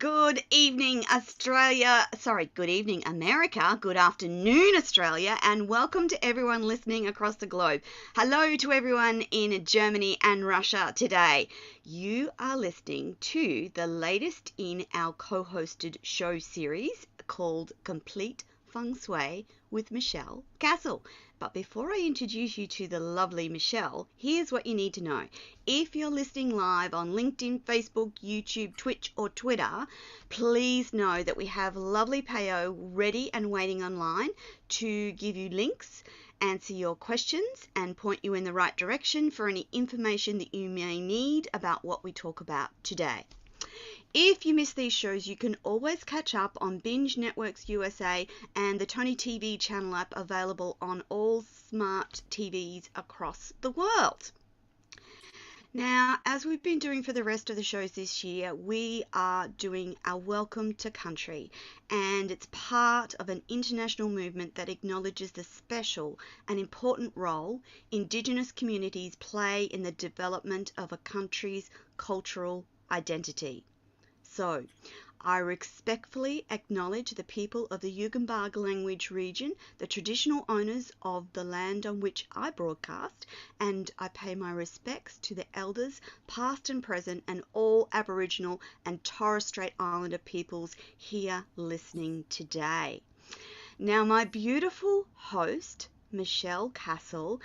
Good evening, Australia. Good evening, America. Good afternoon, Australia. And welcome to everyone listening across the globe. Hello to everyone in Germany and Russia today. You are listening to the latest in our co-hosted show series called Complete Feng-Shui with Michele Castle. But before I introduce you to the lovely Michele, here's what you need to know. If you're listening live on LinkedIn, Facebook, YouTube, Twitch, or Twitter, please know that we have lovely Payo ready and waiting online to give you links, answer your questions, and point you in the right direction for any information that you may need about what we talk about today. If you miss these shows, you can always catch up on Binge Networks USA and the Toni TV channel app available on all smart TVs across the world. Now, as we've been doing for the rest of the shows this year, we are doing our Welcome to Country, and it's part of an international movement that acknowledges the special and important role Indigenous communities play in the development of a country's cultural identity. So, I respectfully acknowledge the people of the Yugambeh language region, the traditional owners of the land on which I broadcast, and I pay my respects to the elders, past and present, and all Aboriginal and Torres Strait Islander peoples here listening today. Now, my beautiful host, Michele Castle,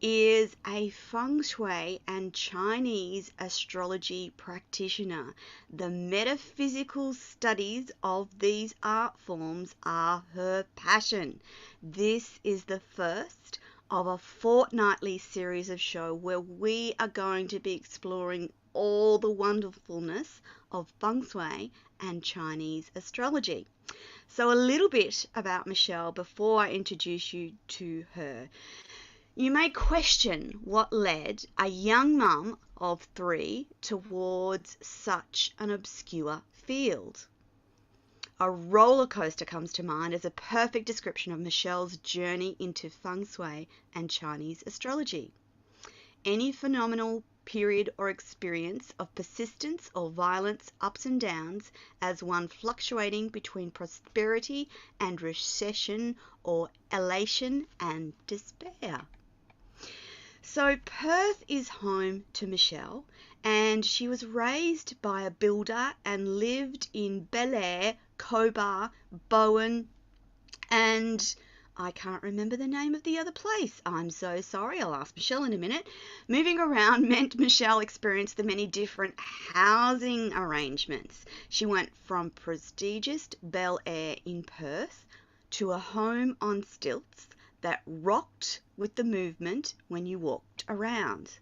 is a Feng Shui and Chinese astrology practitioner. The metaphysical studies of these art forms are her passion. This is the first of a fortnightly series of shows where we are going to be exploring all the wonderfulness of Feng Shui and Chinese astrology. So a little bit about Michele before I introduce you to her. You may question what led a young mum of 3 towards such an obscure field. A roller coaster comes to mind as a perfect description of Michele's journey into Feng Shui and Chinese astrology. Any phenomenal period or experience of persistence or violence, ups and downs, as one fluctuating between prosperity and recession or elation and despair. So Perth is home to Michele, and she was raised by a builder and lived in Belair, Cobar, Bowen, and I can't remember the name of the other place. I'm so sorry. I'll ask Michele in a minute. Moving around meant Michele experienced the many different housing arrangements. She went from prestigious Belair in Perth to a home on stilts that rocked with the movement when you walked around.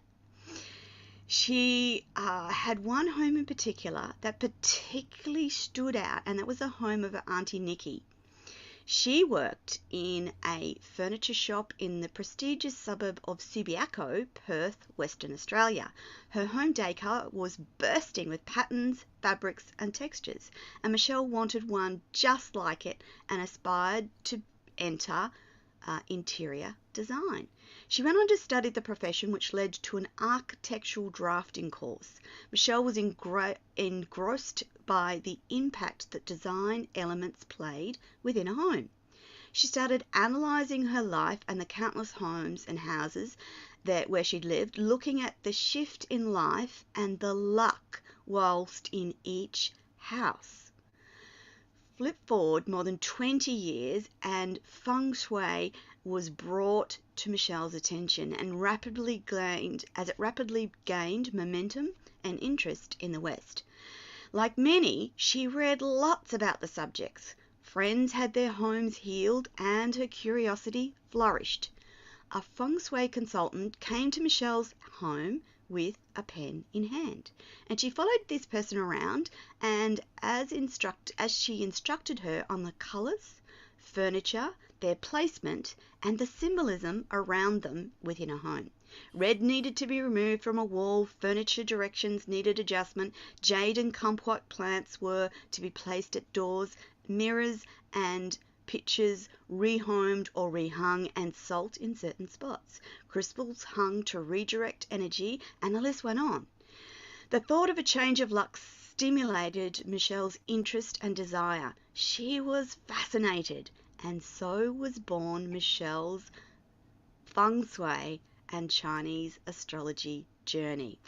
She had one home in particular that particularly stood out, and that was the home of Aunty Nikki. She worked in a furniture shop in the prestigious suburb of Subiaco, Perth, Western Australia. Her home decor was bursting with patterns, fabrics and textures, and Michele wanted one just like it and aspired to enter interior design. She went on to study the profession, which led to an architectural drafting course. Michele was engrossed by the impact that design elements played within a home. She started analysing her life and the countless homes and houses where she'd lived, looking at the shift in life and the luck whilst in each house. Flip forward more than 20 years and Feng Shui was brought to Michele's attention and rapidly gained momentum and interest in the West. Like many, she read lots about the subjects. Friends had their homes healed and her curiosity flourished. A Feng Shui consultant came to Michele's home with a pen in hand, and she followed this person around and as she instructed her on the colours, furniture, their placement and the symbolism around them within a home. Red needed to be removed from a wall, furniture directions needed adjustment, jade and kumquat plants were to be placed at doors, mirrors and pictures rehomed or rehung, and salt in certain spots. Crystals hung to redirect energy, and the list went on. The thought of a change of luck stimulated Michele's interest and desire. She was fascinated, and so was born Michele's Feng Shui and Chinese astrology journey.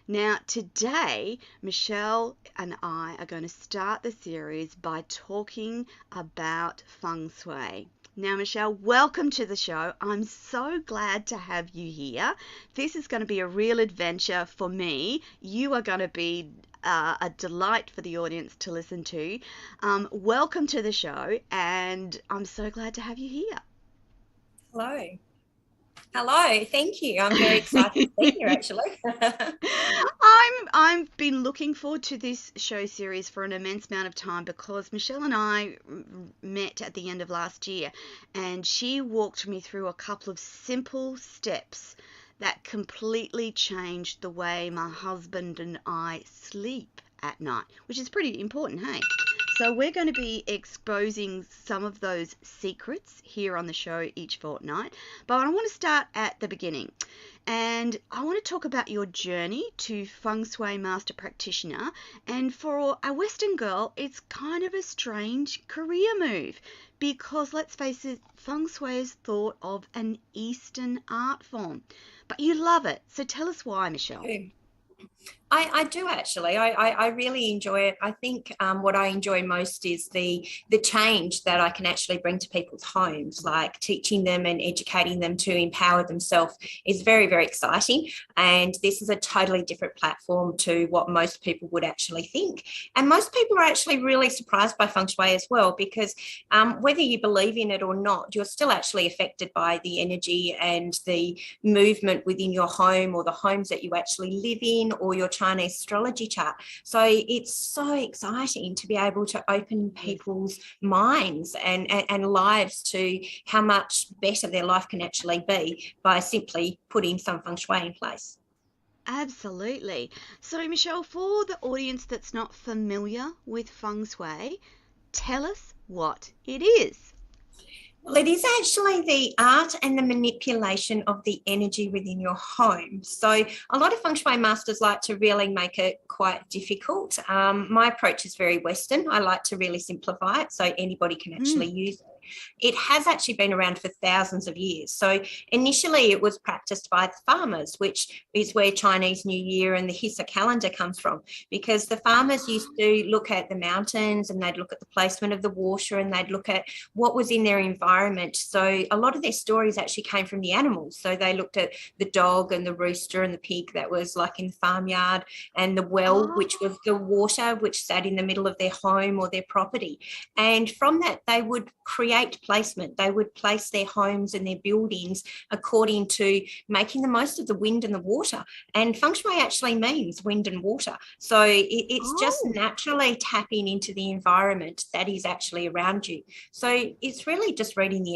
Now, today, Michele and I are going to start the series by talking about Feng Shui. Now, Michele, welcome to the show. I'm so glad to have you here. This is going to be a real adventure for me. You are going to be a delight for the audience to listen to. Welcome to the show, and I'm so glad to have you here. Hello. Hello, thank you. I'm very excited to be here, actually. I've been looking forward to this show series for an immense amount of time because Michele and I met at the end of last year, and she walked me through a couple of simple steps that completely changed the way my husband and I sleep at night, which is pretty important, hey? So we're going to be exposing some of those secrets here on the show each fortnight. But I want to start at the beginning. And I want to talk about your journey to Feng Shui Master Practitioner. And for a Western girl, it's kind of a strange career move because, let's face it, Feng Shui is thought of an Eastern art form. But you love it. So tell us why, Michele. I do actually. I really enjoy it. I think what I enjoy most is the change that I can actually bring to people's homes, like teaching them and educating them to empower themselves is very, very exciting. And this is a totally different platform to what most people would actually think. And most people are actually really surprised by Feng Shui as well, because whether you believe in it or not, you're still actually affected by the energy and the movement within your home or the homes that you actually live in or your Chinese astrology chart. So it's so exciting to be able to open people's minds and lives to how much better their life can actually be by simply putting some feng shui in place. Absolutely. So, Michele, for the audience that's not familiar with Feng Shui, tell us what it is. Well, it is actually the art and the manipulation of the energy within your home. So a lot of feng shui masters like to really make it quite difficult. My approach is very Western. I like to really simplify it so anybody can actually use it. It has actually been around for thousands of years. So initially it was practiced by the farmers, which is where Chinese New Year and the Hissa calendar comes from, because the farmers used to look at the mountains and they'd look at the placement of the water and they'd look at what was in their environment. So a lot of their stories actually came from the animals. So they looked at the dog and the rooster and the pig that was like in the farmyard, and the well, which was the water which sat in the middle of their home or their property. And from that, they would create placement. They would place their homes and their buildings according to making the most of the wind and the water. And feng shui actually means wind and water. So it's just naturally tapping into the environment that is actually around you. So it's really just reading the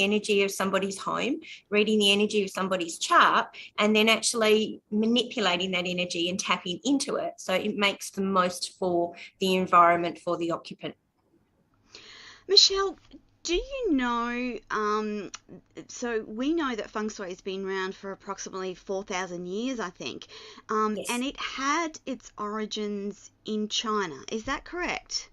energy of somebody's home, reading the energy of somebody's chart, and then actually manipulating that energy and tapping into it so it makes the most for the environment for the occupant. Michele, do you know, so we know that Feng Shui has been around for approximately 4,000 years, I think, Yes. and it had its origins in China. Is that correct?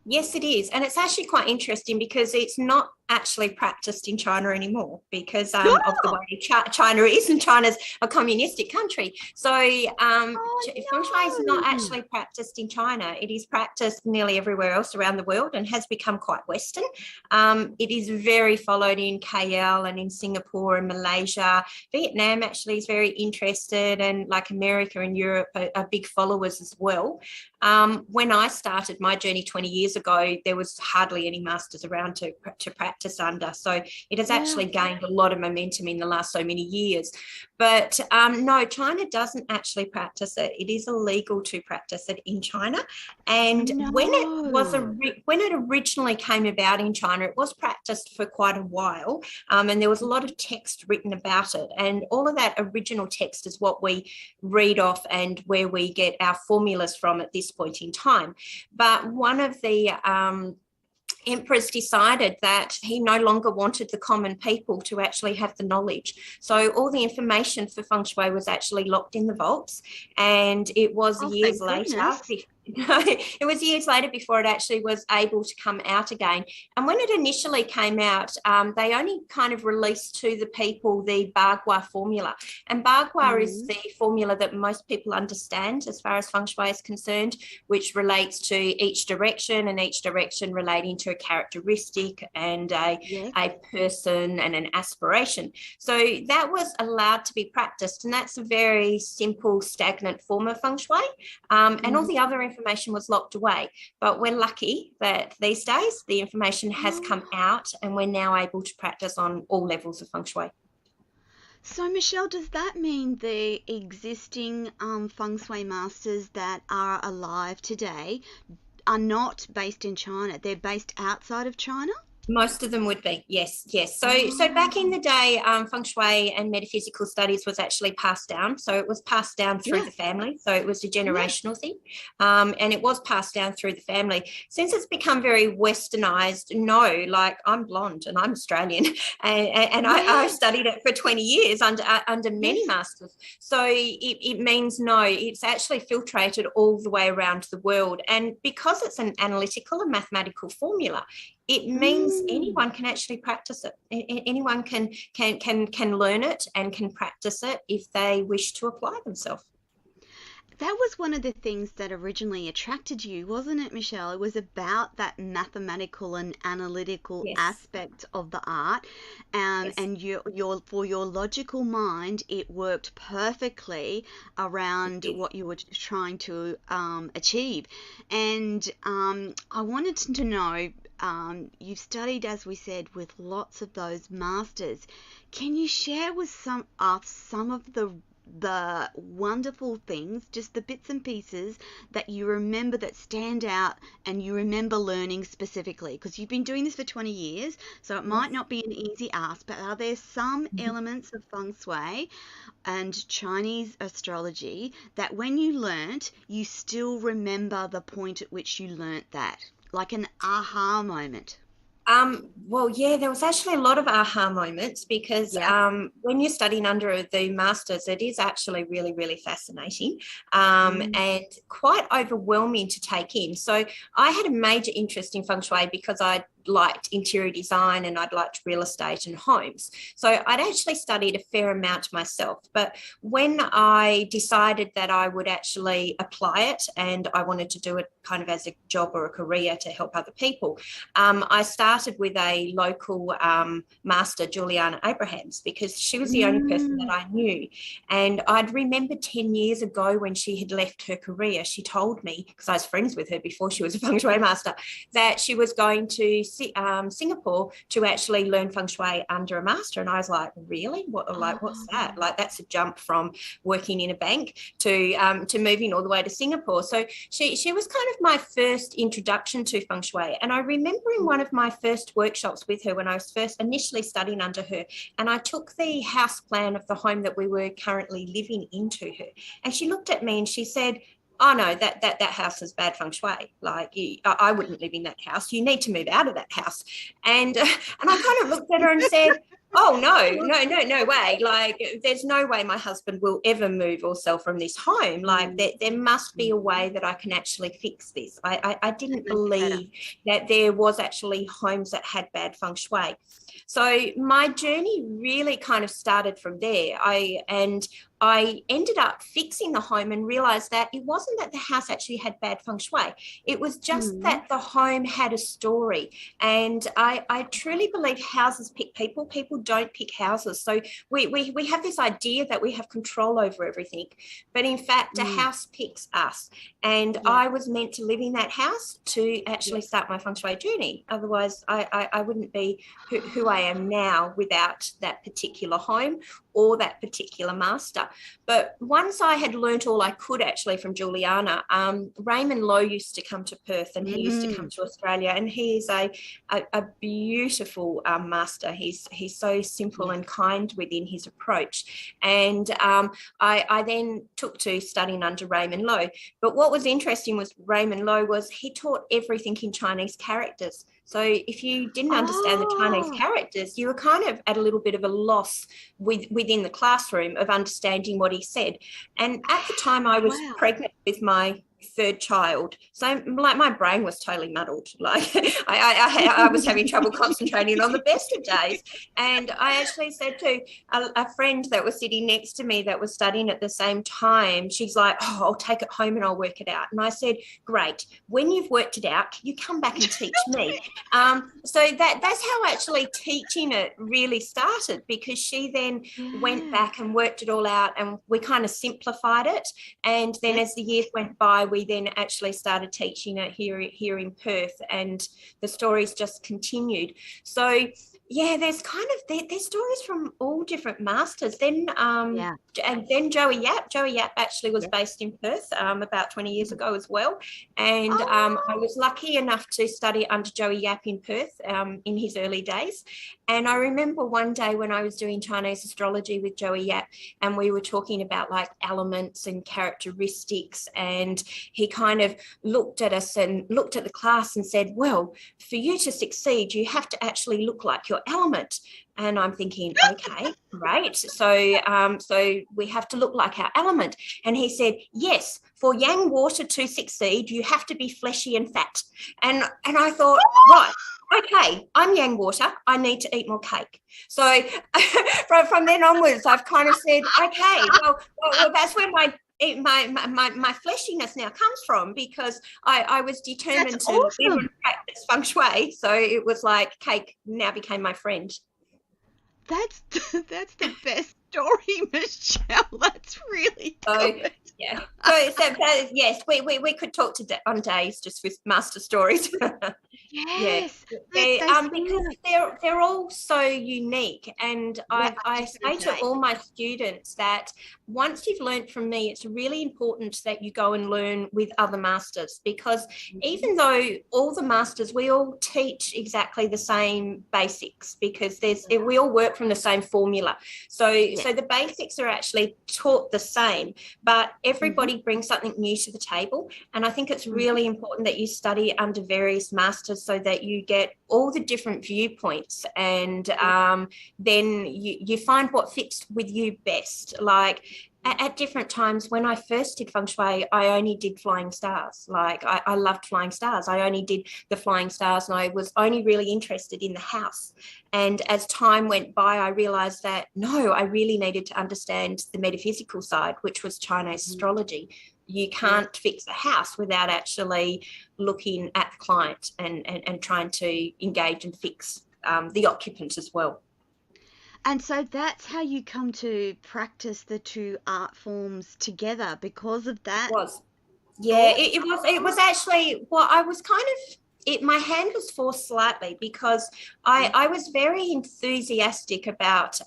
Yes, it is. And it's actually quite interesting because it's not actually practiced in China anymore because of the way China is, and China's a communistic country. So Feng Shui is not actually practiced in China. It is practiced nearly everywhere else around the world and has become quite Western. It is very followed in KL and in Singapore and Malaysia. Vietnam actually is very interested, and like America and Europe are big followers as well. When I started my journey 20 years ago, there was hardly any masters around to practice under. So it has actually gained a lot of momentum in the last so many years. But no, China doesn't actually practice it. It is illegal to practice it in China. And when it originally came about in China, it was practiced for quite a while. And there was a lot of text written about it. And all of that original text is what we read off and where we get our formulas from at this point in time. But one of the emperors decided that he no longer wanted the common people to actually have the knowledge. So all the information for Feng Shui was actually locked in the vaults, and it was Oh, years thank later. goodness. It was years later before it actually was able to come out again. And when it initially came out, they only kind of released to the people the Bagua formula. And Bagua is the formula that most people understand as far as Feng Shui is concerned, which relates to each direction, and each direction relating to a characteristic and a person and an aspiration. So that was allowed to be practiced, and that's a very simple, stagnant form of Feng Shui. And all the other information was locked away. But we're lucky that these days the information has come out, and we're now able to practice on all levels of Feng Shui. So, Michele, does that mean the existing Feng Shui masters that are alive today are not based in China? They're based outside of China? Most of them would be, yes. So back in the day, Feng Shui and metaphysical studies was actually passed down. So it was passed down through the family. So it was a generational thing, and it was passed down through the family. Since it's become very westernized, no, like I'm blonde and I'm Australian, and I studied it for 20 years under many masters. So it means no, it's actually filtrated all the way around the world, and because it's an analytical and mathematical formula, it means anyone can actually practice it. Anyone can learn it and can practice it if they wish to apply themselves. That was one of the things that originally attracted you, wasn't it, Michele? It was about that mathematical and analytical aspect of the art, and for your logical mind, it worked perfectly around what you were trying to achieve. And I wanted to know, you've studied, as we said, with lots of those masters. Can you share with some of the wonderful things, just the bits and pieces that you remember that stand out and you remember learning specifically? Because you've been doing this for 20 years, so it might not be an easy ask, but are there some elements of Feng Shui and Chinese astrology that when you learnt, you still remember the point at which you learnt that? Like an aha moment? Well, yeah, there was actually a lot of aha moments because when you're studying under the masters, it is actually really, really fascinating and quite overwhelming to take in. So I had a major interest in Feng Shui because I liked interior design and I'd liked real estate and homes. So I'd actually studied a fair amount myself. But when I decided that I would actually apply it and I wanted to do it kind of as a job or a career to help other people, I started with a local master, Juliana Abrahams, because she was the only person that I knew. And I'd remember 10 years ago when she had left her career, she told me, because I was friends with her before she was a Feng Shui master, that she was going to Singapore to actually learn Feng Shui under a master. And I was like, really? What's that? Like, that's a jump from working in a bank to moving all the way to Singapore. So she was kind of my first introduction to Feng Shui. And I remember in one of my first workshops with her when I was first initially studying under her, and I took the house plan of the home that we were currently living into her. And she looked at me and she said, oh no, that house is bad Feng Shui. Like, I wouldn't live in that house. You need to move out of that house. And I kind of looked at her and said, oh no way. Like, there's no way my husband will ever move or sell from this home. Like, there must be a way that I can actually fix this. I didn't believe that there was actually homes that had bad Feng Shui. So my journey really kind of started from there. I ended up fixing the home and realized that it wasn't that the house actually had bad Feng Shui. It was just that the home had a story. And I truly believe houses pick people. People don't pick houses. So we have this idea that we have control over everything. But in fact, a house picks us. And I was meant to live in that house to actually start my Feng Shui journey. Otherwise, I wouldn't be who I am now without that particular home or that particular master. But once I had learnt all I could actually from Juliana, Raymond Lowe used to come to Perth and he used to come to Australia, and he is a beautiful master. He's so simple and kind within his approach. And I then took to studying under Raymond Lowe. But what was interesting was Raymond Lowe was he taught everything in Chinese characters. So if you didn't understand the Chinese Oh, characters, you were kind of at a little bit of a loss within the classroom of understanding what he said. And at the time I was wow. pregnant with my third child, so like my brain was totally muddled. Like I was having trouble concentrating on the best of days. And I actually said to a friend that was sitting next to me that was studying at the same time, she's like, oh, I'll take it home and I'll work it out. And I said, great, when you've worked it out, you come back and teach me. So that's how actually teaching it really started, because she then went back and worked it all out, and we kind of simplified it. And then as the years went by, we then actually started teaching it here in Perth, and the stories just continued. So yeah, there's kind of there's stories from all different masters. Then and then Joey Yap actually was based in Perth about 20 years ago as well. And I was lucky enough to study under Joey Yap in Perth in his early days. And I remember one day when I was doing Chinese astrology with Joey Yap, and we were talking about like elements and characteristics, and he kind of looked at us and looked at the class and said, well, for you to succeed, you have to actually look like your element. And I'm thinking, okay, great. So we have to look like our element. And he said, yes, for yang water to succeed, you have to be fleshy and fat. And I thought, right, okay, I'm yang water, I need to eat more cake. So from then onwards, I've kind of said, okay, well that's where my fleshiness now comes from, because I was determined to live and practice feng shui. So it was like cake now became my friend. That's the best story, Michele. That's really good. Yeah. So yes, we could talk on days just with master stories. Yes. Because they're all so unique, and I say to all my students that once you've learned from me, it's really important that you go and learn with other masters, because even though all the masters, we all teach exactly the same basics, because we all work from the same formula. So the basics are actually taught the same, but everybody brings something new to the table. And I think it's really important that you study under various masters, so that you get all the different viewpoints, and then you find what fits with you best. Like at different times, when I first did feng shui, I only did flying stars. Like I loved flying stars. I only did the flying stars, and I was only really interested in the house. And as time went by, I realized that no, I really needed to understand the metaphysical side, which was Chinese astrology. You can't fix a house without actually looking at the client and trying to engage and fix the occupant as well. And so that's how you come to practice the two art forms together, because of that. It was. Yeah, it was actually, well, I was kind of, my hand was forced slightly, because I was very enthusiastic about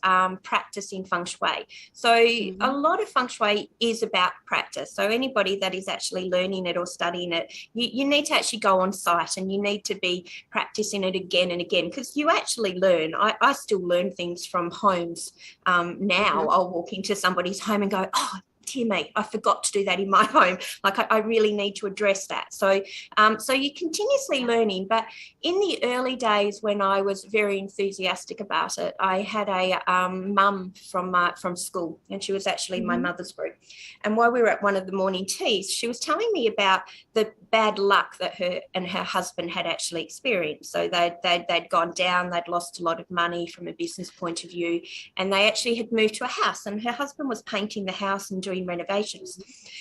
practicing feng shui. So a lot of feng shui is about practice. So anybody that is actually learning it or studying it, you need to actually go on site, and you need to be practicing it again and again, because you actually learn. I still learn things from homes now. I'll walk into somebody's home and go, oh, dear me, I forgot to do that in my home. Like I really need to address that. So you're continuously learning. But in the early days, when I was very enthusiastic about it, I had a mum from school, and she was actually my mother's group. And while we were at one of the morning teas, she was telling me about the bad luck that her and her husband had actually experienced. So they'd gone down, they'd lost a lot of money from a business point of view, and they actually had moved to a house, and her husband was painting the house and doing renovations.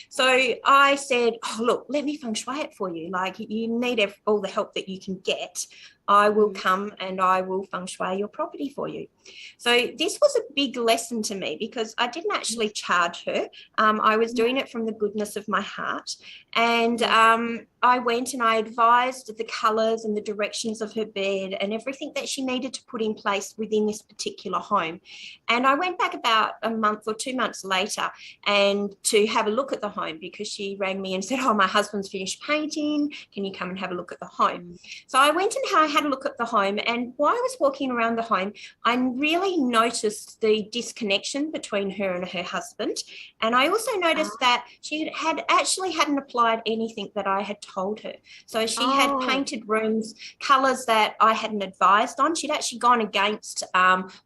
So I said, oh, look, let me feng shui it for you. Like, you need all the help that you can get. I will come and I will feng shui your property for you. So this was a big lesson to me, because I didn't actually charge her. I was doing it from the goodness of my heart. And I went and I advised the colours and the directions of her bed and everything that she needed to put in place within this particular home. And I went back about a month or 2 months later and to have a look at the home, because she rang me and said, oh, my husband's finished painting. Can you come and have a look at the home? So I went and I had a look at the home. And while I was walking around the home, I really noticed the disconnection between her and her husband. And I also noticed that she hadn't applied anything that I had told her. So she had painted rooms, colours that I hadn't advised on. She'd actually gone against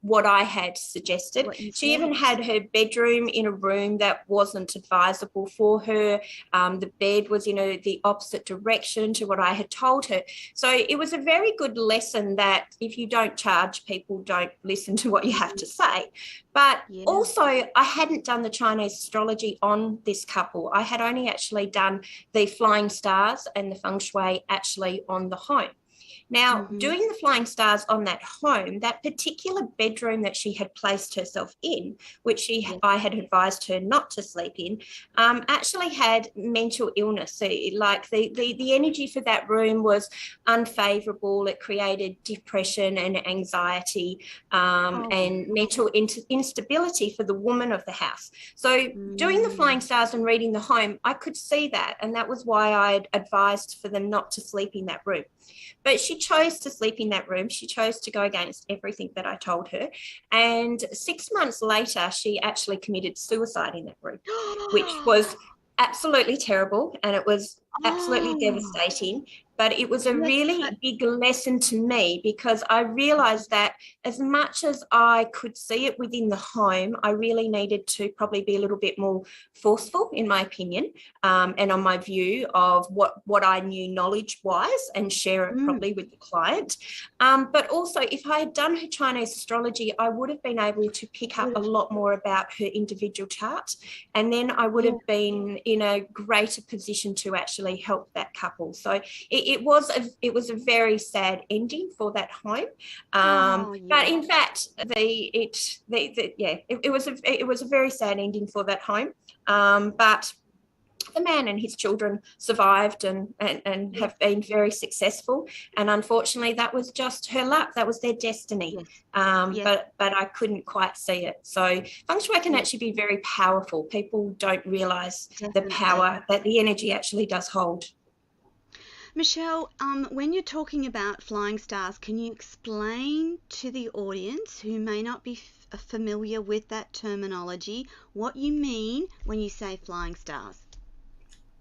what I had suggested. She even had her bedroom in a room that wasn't advisable for her. The bed was in the opposite direction to what I had told her. So it was a very good lesson that if you don't charge, people don't listen to what you have to say. But also, I hadn't done the Chinese astrology on this couple. I had only actually done the flying stars and the feng shui actually on the home. Now, doing the flying stars on that home, that particular bedroom that she had placed herself in, which I had advised her not to sleep in, actually had mental illness. So, like the energy for that room was unfavourable. It created depression and anxiety and mental instability for the woman of the house. So doing the flying stars and reading the home, I could see that. And that was why I'd advised for them not to sleep in that room. But she chose to sleep in that room. She chose to go against everything that I told her. And 6 months later, she actually committed suicide in that room, which was absolutely terrible. And it was absolutely devastating. But it was a really big lesson to me, because I realised that as much as I could see it within the home, I really needed to probably be a little bit more forceful, in my opinion, and on my view of what I knew knowledge-wise, and share it probably with the client. But also, if I had done her Chinese astrology, I would have been able to pick up a lot more about her individual chart, and then I would have been in a greater position to actually help that couple. So it was a very sad ending for that home, but in fact, it was a very sad ending for that home. But the man and his children survived and have been very successful. And unfortunately, that was just her luck. That was their destiny. But I couldn't quite see it. So feng shui can actually be very powerful. People don't realise the power that the energy actually does hold. Michele, when you're talking about flying stars, can you explain to the audience who may not be familiar with that terminology what you mean when you say flying stars?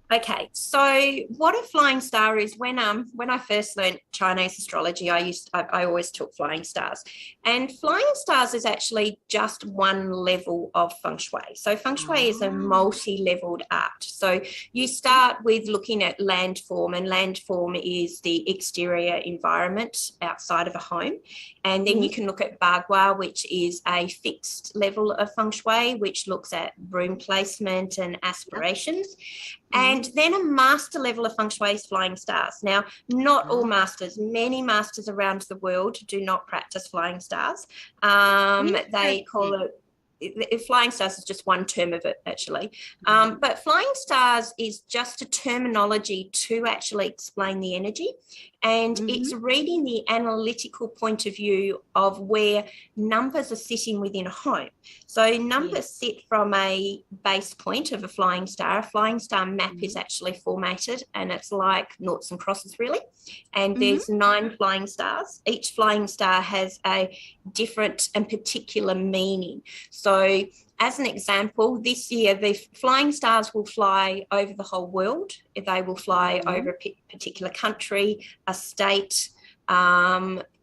Okay, so what a flying star is, when I first learned Chinese astrology, I always took flying stars. And flying stars is actually just one level of feng shui. So feng shui is a multi-leveled art. So you start with looking at landform, and landform is the exterior environment outside of a home. And then you can look at bagua, which is a fixed level of feng shui, which looks at room placement and aspirations. And then a master level of feng shui is flying stars. Now, not all masters, many masters around the world do not practice flying stars. They call it, flying stars is just one term of it, actually. But flying stars is just a terminology to actually explain the energy. And it's reading the analytical point of view of where numbers are sitting within a home. So numbers sit from a base point of a flying star. A flying star map is actually formatted, and it's like noughts and crosses, really. And there's 9 flying stars. Each flying star has a different and particular meaning. So as an example, this year, the flying stars will fly over the whole world. They will fly over a particular country, a state,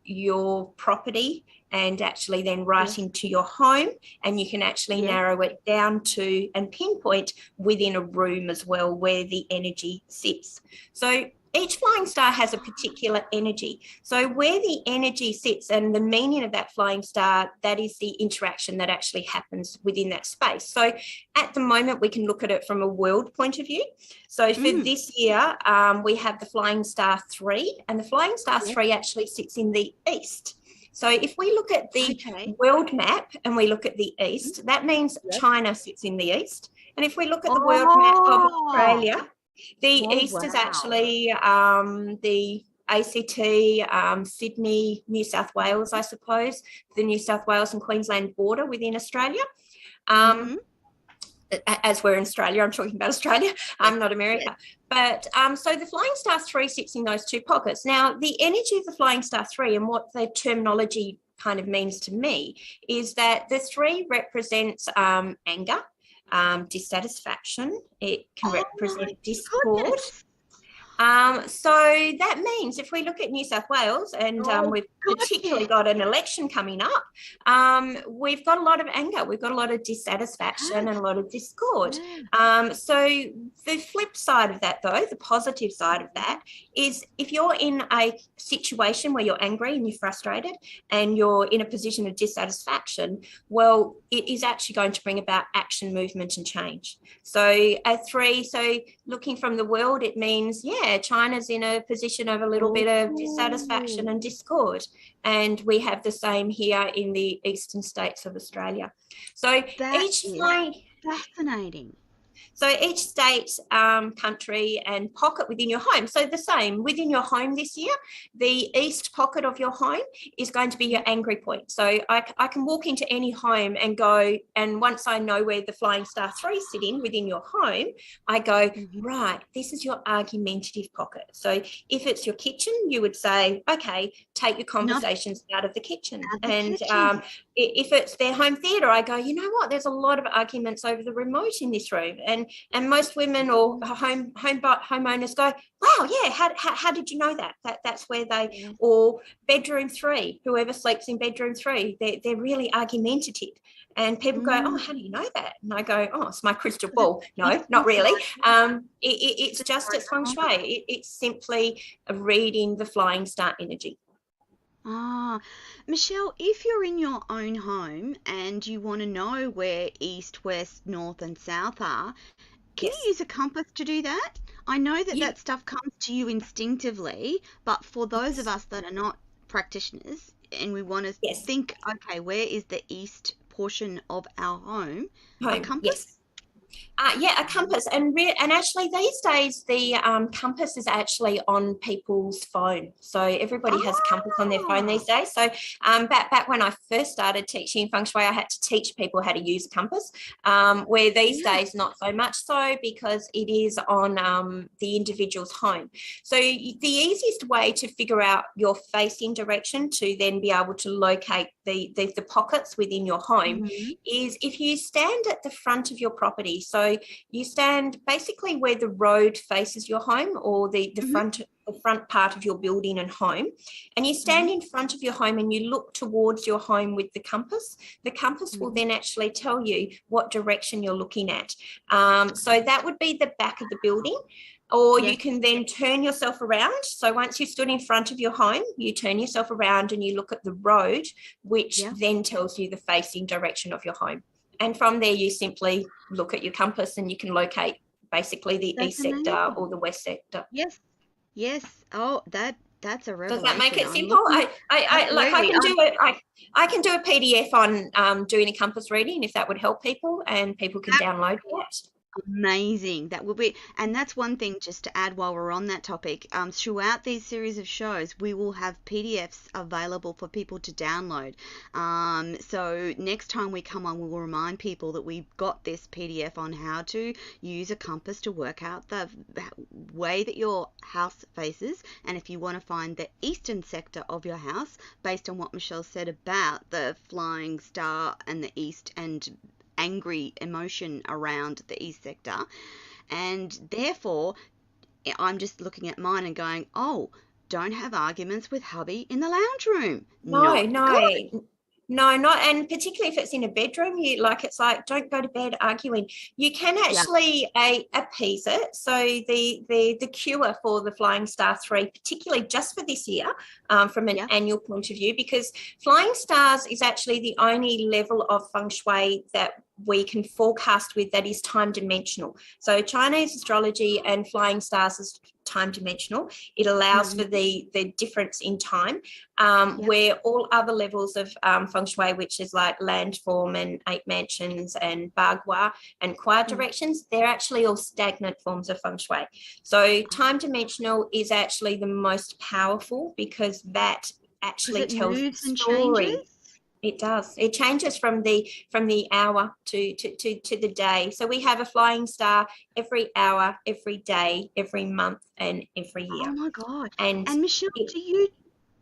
your property, and actually then right into your home. And you can actually narrow it down to and pinpoint within a room as well where the energy sits. So each flying star has a particular energy. So where the energy sits and the meaning of that flying star, that is the interaction that actually happens within that space. So at the moment, we can look at it from a world point of view. So for this year, we have the flying star 3, and the flying star 3 actually sits in the east. So if we look at the world map and we look at the east, that means China sits in the east. And if we look at the world map of Australia, the east is actually the ACT, Sydney, New South Wales, I suppose, the New South Wales and Queensland border within Australia. as we're in Australia, I'm talking about Australia, not America. But so the Flying Star 3 sits in those two pockets. Now, the energy of the Flying Star 3 and what the terminology kind of means to me is that the 3 represents anger, dissatisfaction. It can represent discord. Goodness. So that means if we look at New South Wales, and we've particularly got an election coming up, we've got a lot of anger, we've got a lot of dissatisfaction and a lot of discord. So the flip side of that, though, the positive side of that is if you're in a situation where you're angry and you're frustrated and you're in a position of dissatisfaction, well, it is actually going to bring about action, movement and change. So a 3, so looking from the world, it means, China's in a position of a little bit of dissatisfaction and discord. And we have the same here in the eastern states of Australia. So Fascinating. So each state, country and pocket within your home. So the same within your home this year, the east pocket of your home is going to be your angry point. So I can walk into any home and go, and once I know where the Flying Star 3 is sitting within your home, I go, right, this is your argumentative pocket. So if it's your kitchen, you would say, okay, take your conversations out of the kitchen. If it's their home theatre, I go, you know what, there's a lot of arguments over the remote in this room. And most women or homeowners go, wow, yeah, how did you know that? That's where they, or bedroom 3, whoever sleeps in bedroom 3, they're really argumentative. And people go, oh, how do you know that? And I go, oh, it's my crystal ball. No, not really. It's just it's Feng Shui. It's simply reading the Flying Star energy. Michele, if you're in your own home and you want to know where east, west, north and south are, can you use a compass to do that? I know that stuff comes to you instinctively, but for those of us that are not practitioners and we want to think, okay, where is the east portion of our home? A compass? A compass, and actually these days the compass is actually on people's phone. So everybody has a compass on their phone these days. So back when I first started teaching Feng Shui, I had to teach people how to use a compass. Where these days not so much so, because it is on the individual's home. So the easiest way to figure out your facing direction to then be able to locate the pockets within your home is if you stand at the front of your property. So you stand basically where the road faces your home, or the front part of your building and home, and you stand in front of your home and you look towards your home with the compass. The compass will then actually tell you what direction you're looking at. So that would be the back of the building. Or you can then turn yourself around. So once you stood in front of your home, you turn yourself around and you look at the road, which then tells you the facing direction of your home. And from there, you simply look at your compass and you can locate basically the east sector or the west sector. Yes. Oh, that's a revelation. Does that make it simple? I can do a PDF on doing a compass reading if that would help people, and people can download that. Amazing. That will be, and that's one thing just to add while we're on that topic. Throughout these series of shows, we will have PDFs available for people to download. So next time we come on, we will remind people that we've got this PDF on how to use a compass to work out the way that your house faces. And if you want to find the eastern sector of your house, based on what Michele said about the flying star and the east and angry emotion around the east sector, and therefore I'm just looking at mine and going, oh, don't have arguments with hubby in the lounge room. No, not, and particularly if it's in a bedroom, it's like, don't go to bed arguing. You can actually appease it. So the cure for the Flying Star 3, particularly just for this year, from an annual point of view, because Flying Stars is actually the only level of Feng Shui that we can forecast with that is time dimensional. So Chinese astrology and Flying Stars is time dimensional. It allows for the difference in time, where all other levels of Feng Shui, which is like landform and 8 mansions and Bagua and Qua directions, they're actually all stagnant forms of Feng Shui. So time dimensional is actually the most powerful, because that actually tells the story. It does. It changes from the hour to the day. So we have a flying star every hour, every day, every month, and every Oh year. my God. And And Michele, it, do you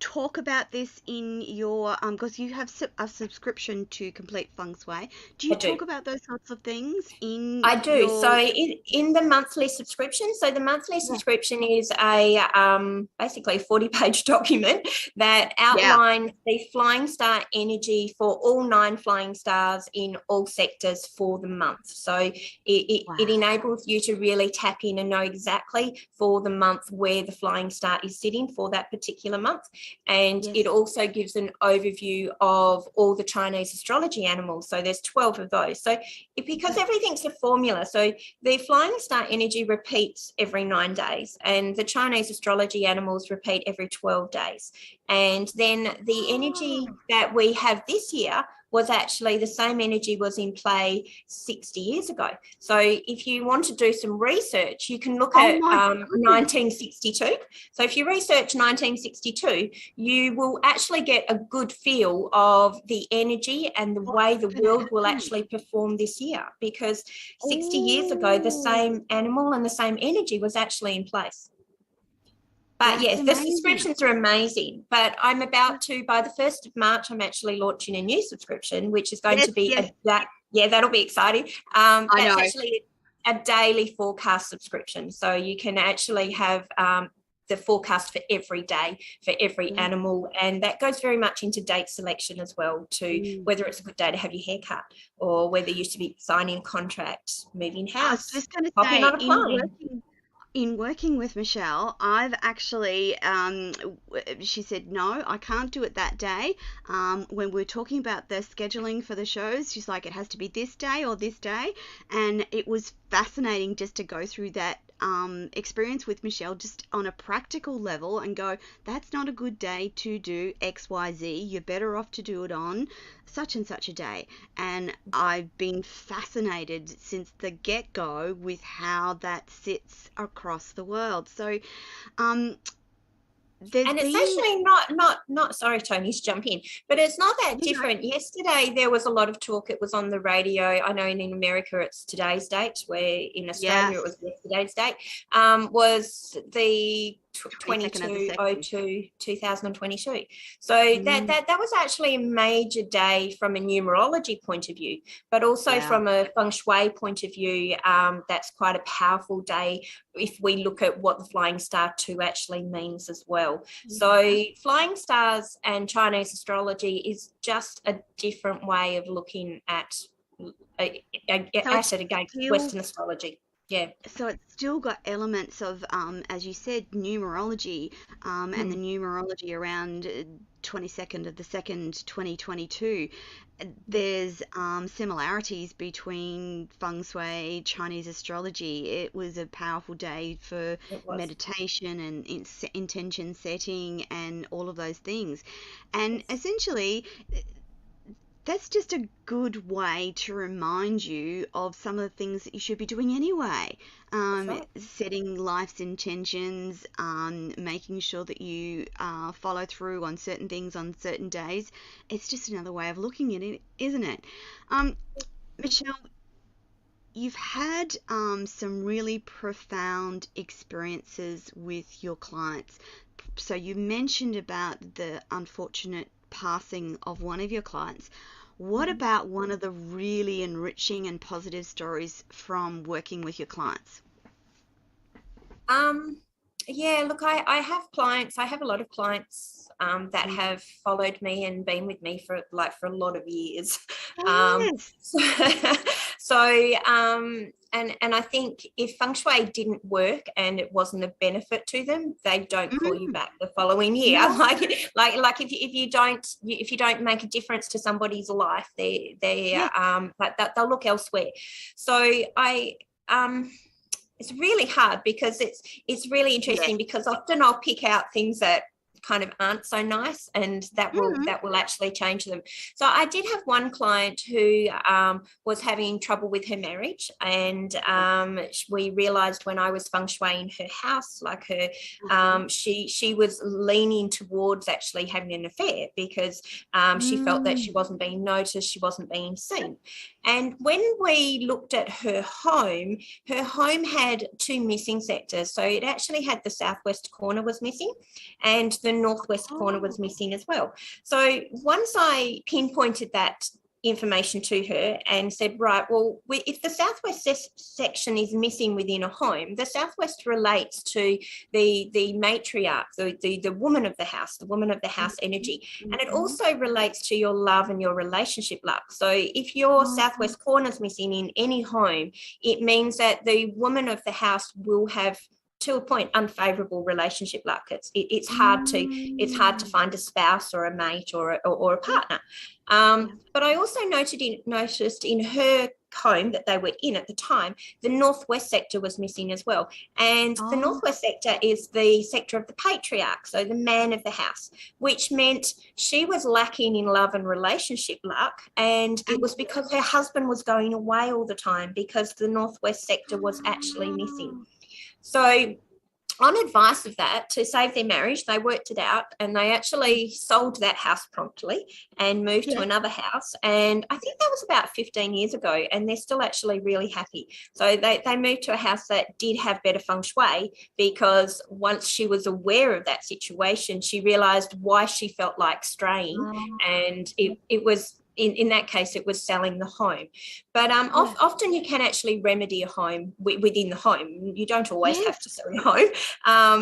talk about this in your because you have a subscription to Complete Feng Shui. Do you I do. talk about those sorts of things in I do. So your in the monthly subscription, so the monthly yeah. subscription is a basically a 40-page document that Yeah. outlines the flying star energy for all 9 flying stars in all sectors for the month. So it Wow. enables you to really tap in and know exactly for the month where the flying star is sitting for that particular month. And it Yes. also gives an overview of all the Chinese astrology animals. So there's 12 of those. So because everything's a formula, so the flying star energy repeats every 9 days, and the Chinese astrology animals repeat every 12 days. And then the energy Oh, that we have this year was actually the same energy was in play 60 years ago. So if you want to do some research, you can look oh at my goodness. 1962. So if you research 1962, you will actually get a good feel of the energy and the What's way the gonna world will happen? actually perform this year, because 60 years ago, the Oh, same animal and the same energy was actually in place. But that's yes, the amazing. subscriptions are amazing. But I'm about to, by the 1st of March, I'm actually launching a new subscription, which is going Yes, to be yes, yeah, that'll be exciting. I That's know. actually a daily forecast subscription. So you can actually have the forecast for every day, for every Yeah. animal. And that goes very much into date selection as well, to Mm. whether it's a good day to have your hair cut, or whether you should be signing a contract, moving I was house, just going to hopping say, on a plane. in working with Michele, I've actually, she said, no, I can't do it that day. When we're talking about the scheduling for the shows, she's like, it has to be this day or this day. And it was fascinating just to go through that experience with Michele, just on a practical level, and go, that's not a good day to do XYZ. You're better off to do it on such and such a day. And I've been fascinated since the get-go with how that sits across the world. So there's And it's been, actually not sorry, Tony, to jump in, but it's not that you know, different. Yesterday there was a lot of talk. It was on the radio. I know in America it's today's date, where in Australia it yes, was yesterday's date. Was the 22nd of the second. 2202 2022. So Mm, that was actually a major day from a numerology point of view, but also yeah. from a feng shui point of view. That's quite a powerful day if we look at what the flying star 2 actually means as well. So flying stars and Chinese astrology is just a different way of looking at So it's it against still Western astrology. Yeah. so it's still got elements of, as you said, numerology, and the Mm. numerology around 22nd of the 2nd, 2022. There's similarities between feng shui, Chinese astrology. It was a powerful day for It was. meditation and intention setting and all of those things. And Yes. essentially, that's just a good way to remind you of some of the things that you should be doing anyway. That's right. Setting life's intentions, making sure that you follow through on certain things on certain days. It's just another way of looking at it, isn't it? Um, Michele, you've had some really profound experiences with your clients. So you mentioned about the unfortunate passing of one of your clients. What Mhm. about one of the really enriching and positive stories from working with your clients? Um, yeah, look, I have clients. I have a lot of clients that Mm. have followed me and been with me for a lot of years. Um, Yes. so, and I think if feng shui didn't work and it wasn't a benefit to them, they don't call you Mm. back the following year. No. Like if you don't make a difference to somebody's life, Yes. but they'll look elsewhere. So I it's really hard because it's really Yes. interesting, because often I'll pick out things that kind of aren't so nice, and that will actually change them. So I did have one client who was having trouble with her marriage, and we realized when I was feng shuiing her house, like her, she was leaning towards actually having an affair because she felt that she wasn't being noticed, she wasn't being seen. And when we looked at her home had two missing sectors. So it actually had the southwest corner was missing and the northwest corner was missing as well. So once I pinpointed that information to her and said, right, well, if the southwest section is missing within a home, the southwest relates to the matriarch, the woman of the house, energy, and it also relates to your love and your relationship luck. So if your southwest corner is missing in any home, it means that the woman of the house will have, to a point, unfavorable relationship luck. It's hard to find a spouse or a mate or a partner. But I also noticed in her home that they were in at the time, the northwest sector was missing as well. And the northwest sector is the sector of the patriarch, so the man of the house, which meant she was lacking in love and relationship luck. And it was because her husband was going away all the time because the northwest sector was actually missing. So on advice of that, to save their marriage, they worked it out and they actually sold that house promptly and moved to another house. And I think that was about 15 years ago, and they're still actually really happy. So they moved to a house that did have better feng shui, because once she was aware of that situation, she realized why she felt like straying. And it was, in that case, it was selling the home. But often you can actually remedy a home within the home. You don't always have to sell your home.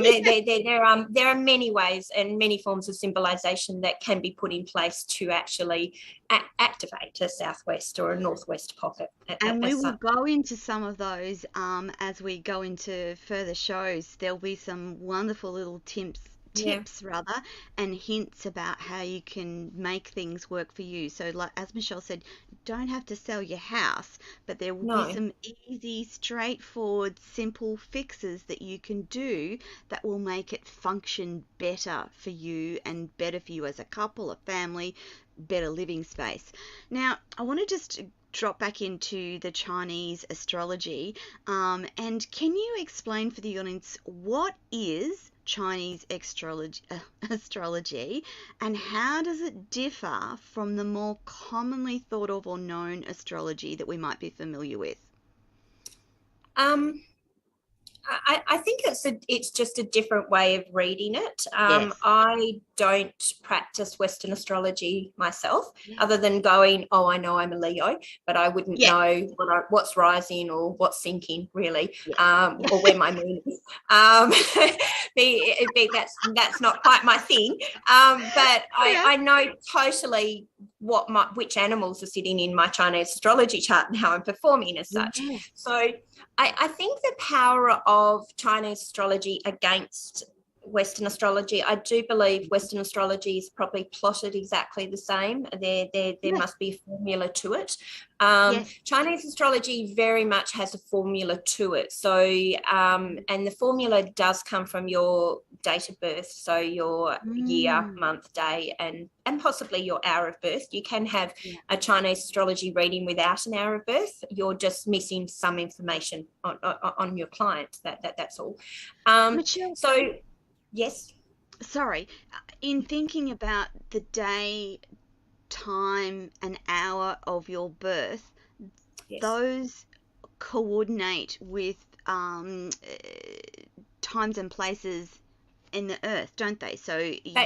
There are many ways and many forms of symbolization that can be put in place to actually activate a southwest or a northwest pocket. And we will go into some of those as we go into further shows. There'll be some wonderful little tips rather, and hints about how you can make things work for you. So like as Michele said, you don't have to sell your house, but there will be some easy, straightforward, simple fixes that you can do that will make it function better for you and better for you as a couple, a family, better living space. Now, I want to just drop back into the Chinese astrology, and can you explain for the audience what is Chinese astrology and how does it differ from the more commonly thought of or known astrology that we might be familiar with? I think it's just a different way of reading it. I don't practice Western astrology myself, other than going, I know I'm a Leo, but I wouldn't know what's rising or what's sinking, really, or where my moon is. That's not quite my thing. But I know totally which animals are sitting in my Chinese astrology chart and how I'm performing as such. So I think the power of Chinese astrology against Western astrology, I do believe Western astrology is probably plotted exactly the same. There must be a formula to it. Chinese astrology very much has a formula to it. So, and the formula does come from your date of birth, so your year, month, day, and possibly your hour of birth. You can have a Chinese astrology reading without an hour of birth. You're just missing some information on your client. That's all. Michele, so, yes. Sorry, in thinking about the day, time, and hour of your birth, those coordinate with times and places in the earth, don't they? So they do.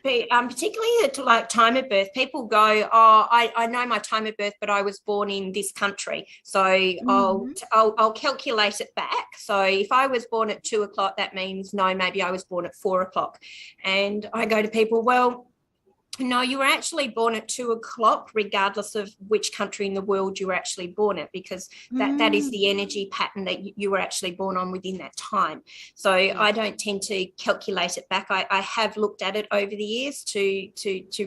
Particularly to like time of birth, people go, I know my time of birth, but I was born in this country, so I'll calculate it back. So if I was born at 2 o'clock, that means maybe I was born at 4 o'clock. And I go to people, well, no, you were actually born at 2 o'clock, regardless of which country in the world you were actually born at, because that is the energy pattern that you were actually born on within that time. So I don't tend to calculate it back. I have looked at it over the years to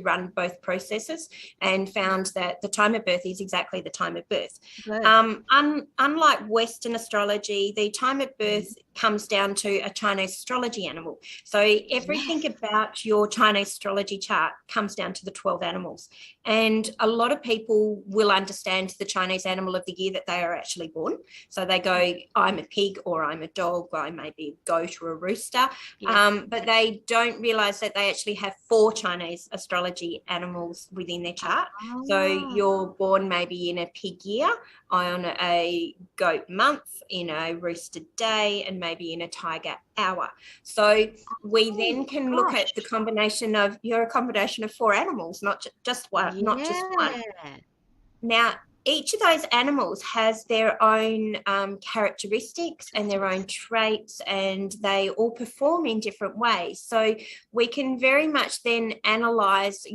run both processes and found that the time of birth is exactly the time of birth. Unlike Western astrology, the time of birth comes down to a Chinese astrology animal. So everything about your Chinese astrology chart comes down to the 12 animals. And a lot of people will understand the Chinese animal of the year that they are actually born. So they go, I'm a pig, or I'm a dog, or I may be a goat or a rooster. But they don't realize that they actually have 4 Chinese astrology animals within their chart. So you're born maybe in a pig year, on a goat month, in a rooster day, and maybe in a tiger hour. So we then can look at the combination of, you're a combination of 4 animals, not just one, not just one. Now, each of those animals has their own characteristics and their own traits, and they all perform in different ways. So we can very much then analyze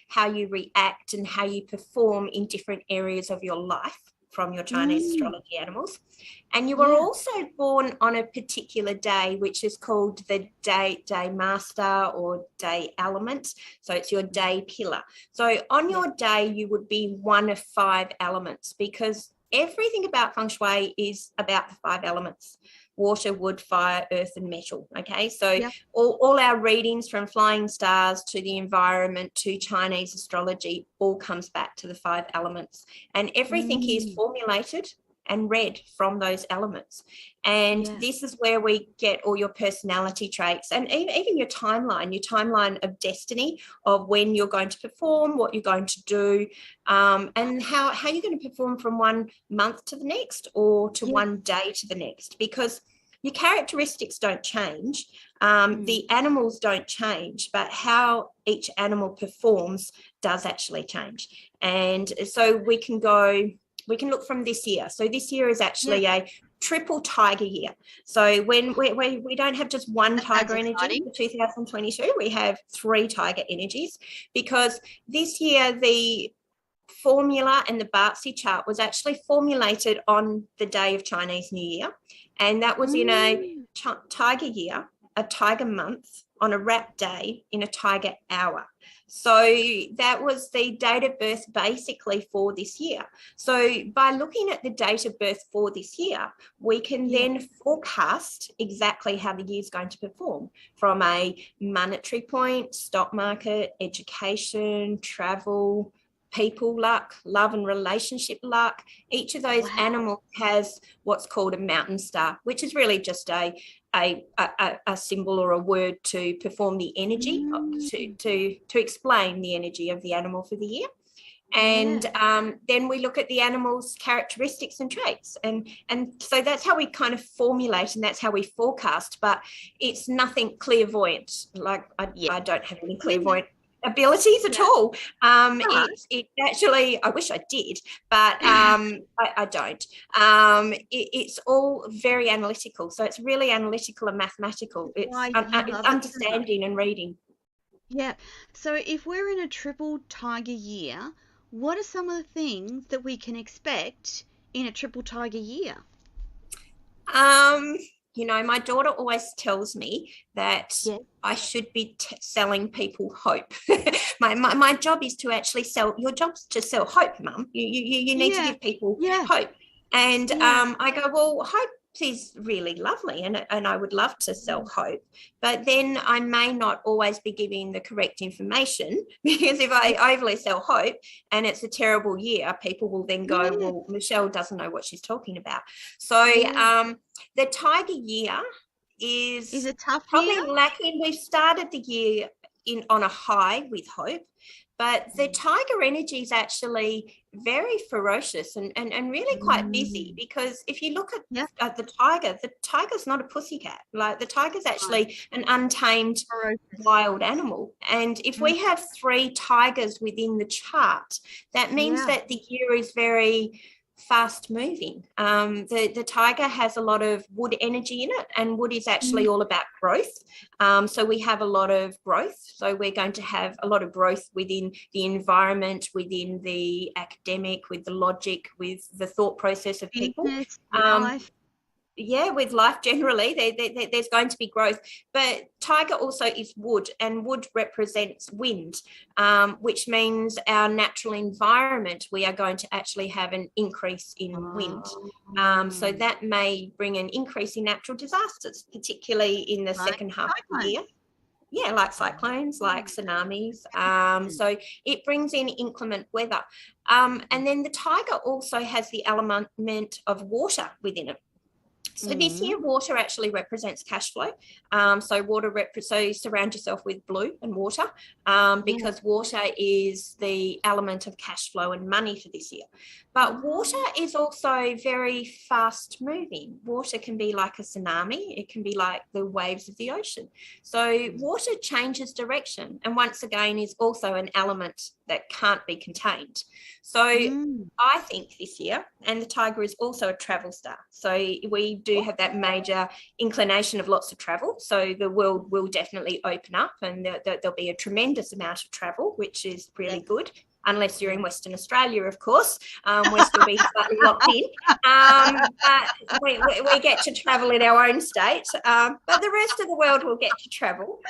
how you react and how you perform in different areas of your life from your Chinese astrology animals. And you were also born on a particular day, which is called the day master or day element. So it's your day pillar. So on your day, you would be one of 5 elements, because everything about Feng Shui is about the 5 elements: water, wood, fire, earth, and metal. Okay, so all our readings, from flying stars to the environment to Chinese astrology, all comes back to the 5 elements, and everything is formulated and read from those elements. And this is where we get all your personality traits, and even your timeline of destiny, of when you're going to perform, what you're going to do, and how you're going to perform from one month to the next, or to one day to the next, because your characteristics don't change. The animals don't change, but how each animal performs does actually change. And so we can look from this year. So this year is actually a triple tiger year. So when we don't have just one tiger energy for 2022, we have 3 tiger energies, because this year the formula and the Bartzi chart was actually formulated on the day of Chinese New Year, and that was in a tiger year, a tiger month, on a rat day, in a tiger hour. So that was the date of birth basically for this year. So by looking at the date of birth for this year, we can then forecast exactly how the year is going to perform, from a monetary point, stock market, education, travel, people luck, love and relationship luck. Each of those animals has what's called a mountain star, which is really just a symbol or a word to perform the energy, to explain the energy of the animal for the year. And then we look at the animal's characteristics and traits, and so that's how we kind of formulate, and that's how we forecast. But it's nothing clairvoyant. Like I don't have any clairvoyant abilities at all. It actually, I wish I did, but I don't. It's all very analytical, so it's really analytical and mathematical. It's understanding and reading. So if we're in a triple tiger year, what are some of the things that we can expect in a triple tiger year? My daughter always tells me that I should be selling people hope. my job is to actually sell. Your job's to sell hope, Mum. You need to give people hope. And I go, well, hope is really lovely, and I would love to sell hope, but then I may not always be giving the correct information, because if I overly sell hope and it's a terrible year, people will then go, well, Michele doesn't know what she's talking about. So the tiger year is a tough probably year? lacking. We've started the year on a high with hope, but the tiger energy is actually very ferocious and really quite busy, because if you look at the tiger's not a pussycat. Like, the tiger's actually an untamed wild animal. And if we have 3 tigers within the chart, that means that the year is very fast moving. The tiger has a lot of wood energy in it, and wood is actually all about growth. So we have a lot of growth. So we're going to have a lot of growth within the environment, within the academic, with the logic, with the thought process of people. Life. with life generally, there's going to be growth. But tiger also is wood, and wood represents wind, which means our natural environment, we are going to actually have an increase in wind. So that may bring an increase in natural disasters, particularly in the second half of the year. Yeah, like cyclones, like tsunamis. So it brings in inclement weather. And then the tiger also has the element of water within it. So this year, water actually represents cash flow. So surround yourself with blue and water, because water is the element of cash flow and money for this year. But water is also very fast moving. Water can be like a tsunami. It can be like the waves of the ocean. So water changes direction, and once again is also an element that can't be contained. So I think this year, and the tiger is also a travel star. So we do have that major inclination of lots of travel. So the world will definitely open up, and there'll be a tremendous amount of travel, which is really good. Unless you're in Western Australia, of course, we'll still be slightly locked in. But we get to travel in our own state. But the rest of the world will get to travel.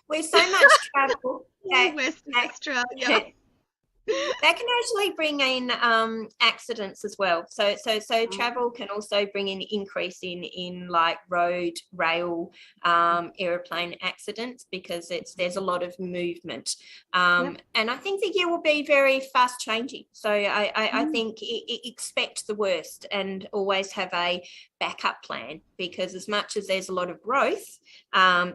With so much travel, Western Australia. that can actually bring in accidents as well. So travel can also bring in increase in like road, rail, aeroplane accidents, because there's a lot of movement. And I think the year will be very fast changing. So I think expect the worst and always have a backup plan, because as much as there's a lot of growth,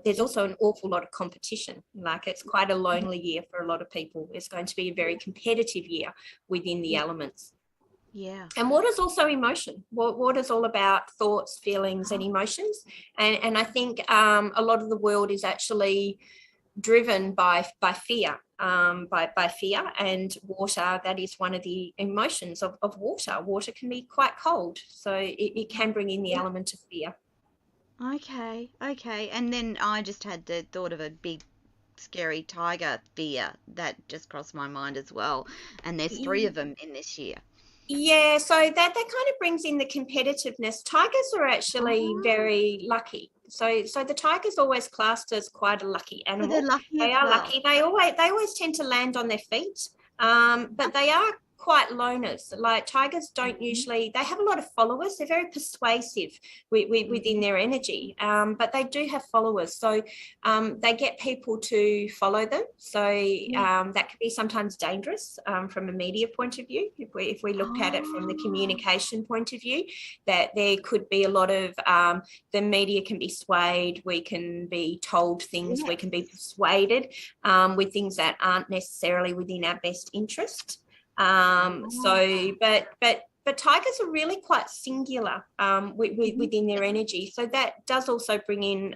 there's also an awful lot of competition. Like, it's quite a lonely year for a lot of people. It's going to be a very competitive year within the elements. And water's also emotion. Water's all about thoughts, feelings, and emotions. And I think a lot of the world is actually driven by fear. By fear, and water, that is one of the emotions of water. Water can be quite cold, so it can bring in the element of fear. Okay. And then I just had the thought of a big scary tiger fear that just crossed my mind as well, and there's 3 of them in this year. Yeah, so that kind of brings in the competitiveness. Tigers are actually very lucky. So the tiger's always classed as quite a lucky animal. So they're lucky. They are lucky. They always tend to land on their feet, but they are quite loners. Like, tigers don't usually, they have a lot of followers. They're very persuasive within their energy, but they do have followers. So they get people to follow them. So that can be sometimes dangerous from a media point of view. If we looked at it from the communication point of view, that there could be a lot of, the media can be swayed. We can be told things. We can be persuaded with things that aren't necessarily within our best interest. But tigers are really quite singular within their energy. So that does also bring in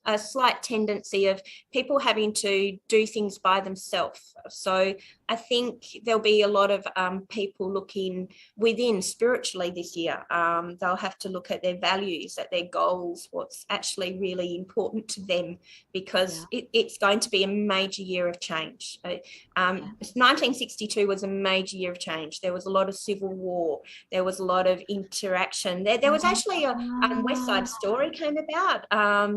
a slight tendency of people having to do things by themselves. So I think there'll be a lot of people looking within spiritually this year. They'll have to look at their values, at their goals, what's actually really important to them, because it's going to be a major year of change. 1962 was a major year of change. There was a lot of civil war. There was a lot of interaction. There was actually a West Side Story came about.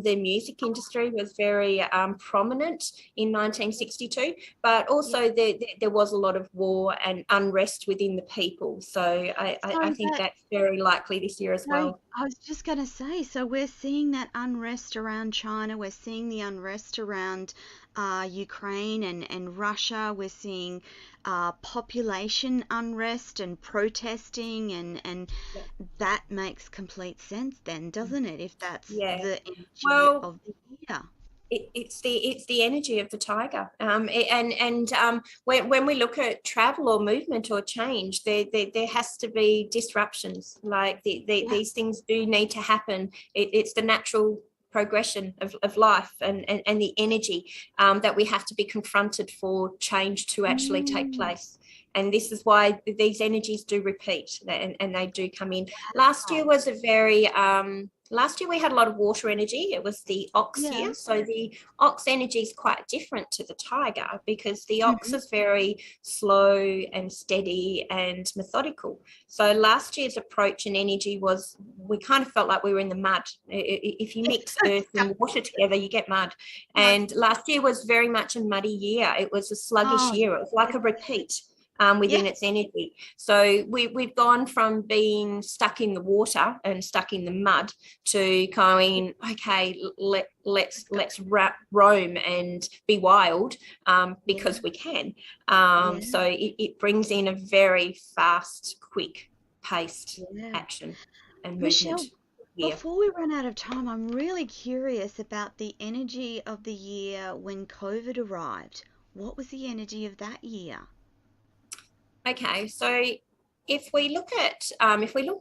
The music industry was very prominent in 1962, but also there was a lot of war and unrest within the people. So I think that's very likely this year as well. I was just going to say, so we're seeing that unrest around China. We're seeing the unrest around Ukraine and Russia. We're seeing population unrest and protesting, and that makes complete sense then, doesn't it? If that's the energy of the year. It's the energy of the tiger, when we look at travel or movement or change, there has to be disruptions. Like these things do need to happen. It's the natural progression of life and the energy that we have to be confronted for change to actually take place. And this is why these energies do repeat, and they do come in. Last year was a very last year we had a lot of water energy. It was the ox year. So the ox energy is quite different to the tiger, because the ox is very slow and steady and methodical. So last year's approach and energy was, we kind of felt like we were in the mud. If you mix earth and water together, you get mud. And last year was very much a muddy year. It was a sluggish year. It was like a repeat within its energy. So we've gone from being stuck in the water and stuck in the mud to going, okay, let's roam and be wild, because we can. So it brings in a very fast, quick paced action and movement. Michele, before we run out of time, I'm really curious about the energy of the year when COVID arrived. What was the energy of that year? Okay, so if we look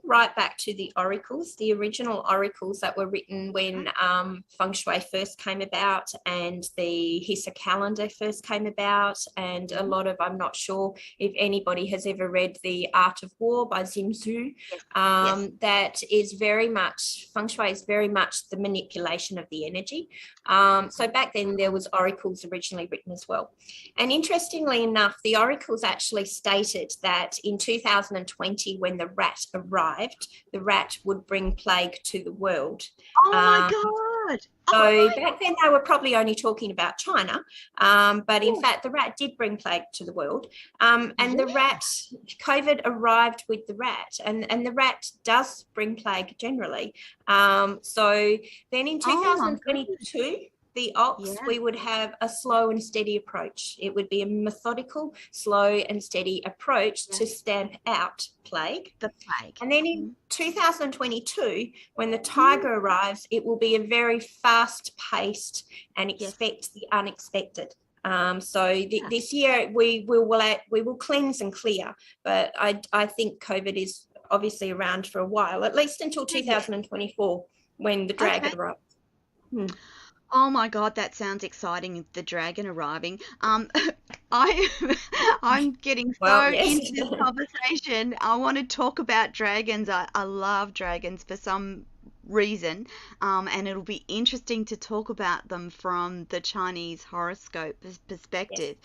right back to the oracles, the original oracles that were written when Feng Shui first came about, and the Hisa calendar first came about, and a lot of, I'm not sure if anybody has ever read The Art of War by Sun Tzu. That is very much, Feng Shui is very much the manipulation of the energy. So back then there was oracles originally written as well. And interestingly enough, the oracles actually stated that in 2020, when the rat arrived, the rat would bring plague to the world. Oh my God. So back then they were probably only talking about China, but in fact the rat did bring plague to the world. And the rat, COVID arrived with the rat, and the rat does bring plague generally. So then in 2022, the ox, we would have a slow and steady approach. It would be a methodical, slow and steady approach to stamp out plague. The plague. And then in 2022, when the tiger arrives, it will be a very fast-paced and expect the unexpected. This year we will cleanse and clear, but I think COVID is obviously around for a while, at least until 2024, when the dragon arrives. Oh my God, that sounds exciting, the dragon arriving. I'm getting into this conversation. I want to talk about dragons. I love dragons for some reason, and it'll be interesting to talk about them from the Chinese horoscope perspective.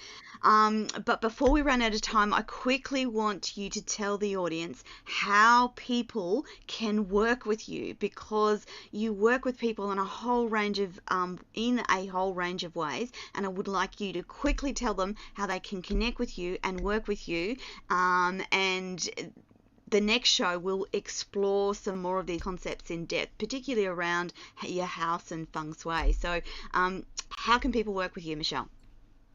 But before we run out of time, I quickly want you to tell the audience how people can work with you, because you work with people in a whole range of ways, and I would like you to quickly tell them how they can connect with you and work with you, and the next show will explore some more of these concepts in depth, particularly around your house and Feng Shui. So how can people work with you, Michele?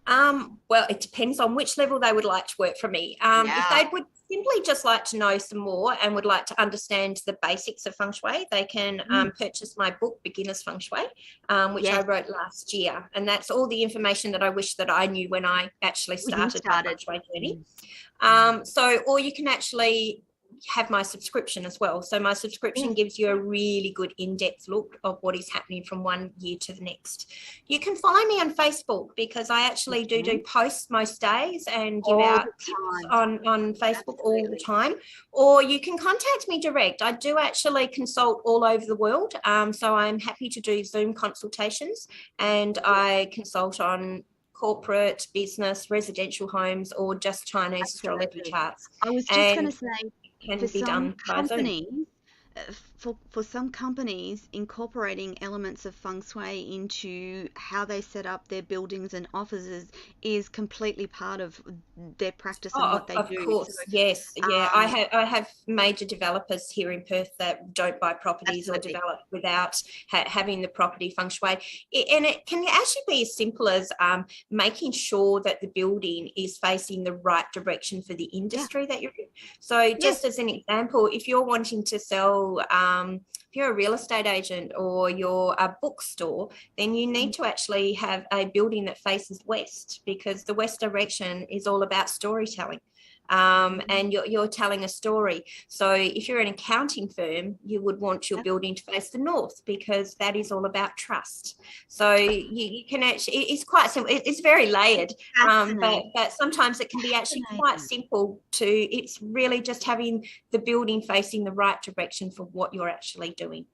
Well, it depends on which level they would like to work for me. If they would simply just like to know some more and would like to understand the basics of Feng Shui, they can purchase my book, Beginner's Feng Shui, which I wrote last year. And that's all the information that I wish that I knew when I actually started my Feng Shui journey. Or you can actually have my subscription as well. So my subscription gives you a really good in-depth look of what is happening from one year to the next. You can follow me on Facebook, because I actually do posts most days and give out tips on Facebook all the time. Or you can contact me direct. I do actually consult all over the world. So I'm happy to do Zoom consultations, and I consult on corporate, business, residential homes, or just Chinese astrology charts. I was just going to say, can be done by Zoom. For some companies, incorporating elements of Feng Shui into how they set up their buildings and offices is completely part of their practice and what they do. Of course, so, yes. I have major developers here in Perth that don't buy properties or develop without having the property Feng Shui. And it can actually be as simple as making sure that the building is facing the right direction for the industry that you're in. So just as an example, if you're wanting to sell, if you're a real estate agent or you're a bookstore, then you need to actually have a building that faces west, because the west direction is all about storytelling. and you're telling a story. So if you're an accounting firm, you would want your building to face the north, because that is all about trust. So you can actually, it's quite simple. It's very layered, but sometimes it can be actually quite simple to, it's really just having the building facing the right direction for what you're actually doing.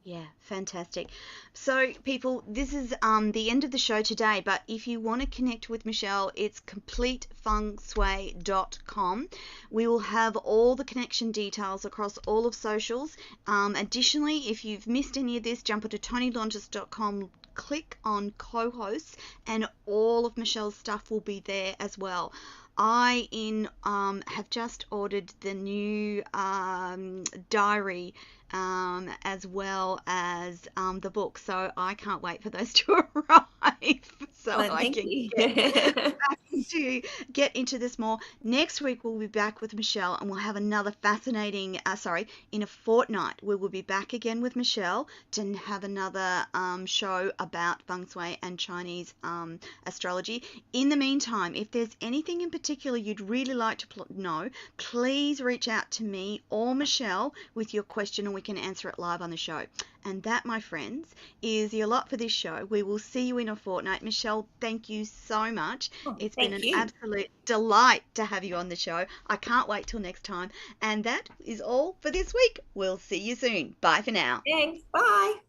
Yeah, fantastic. So, people, this is the end of the show today, but if you want to connect with Michele, it's completefengshui.com. We will have all the connection details across all of socials. Additionally, if you've missed any of this, jump onto tonylonges.com, click on co-hosts, and all of Michele's stuff will be there as well. I have just ordered the new diary, as well as the book, so I can't wait for those to arrive so Well, I thank can you. get into this more. Next week we'll be back with Michele, and we'll have another fascinating, in a fortnight we will be back again with Michele to have another show about Feng Shui and Chinese astrology. In the meantime, if there's anything in particular you'd really like to know, please reach out to me or Michele with your question, and we can answer it live on the show. And that, my friends, is your lot for this show. We will see you in a fortnight. Michele, thank you so much. It's been an absolute delight to have you on the show. I can't wait till next time. And that is all for this week. We'll see you soon. Bye for now. Thanks. Bye.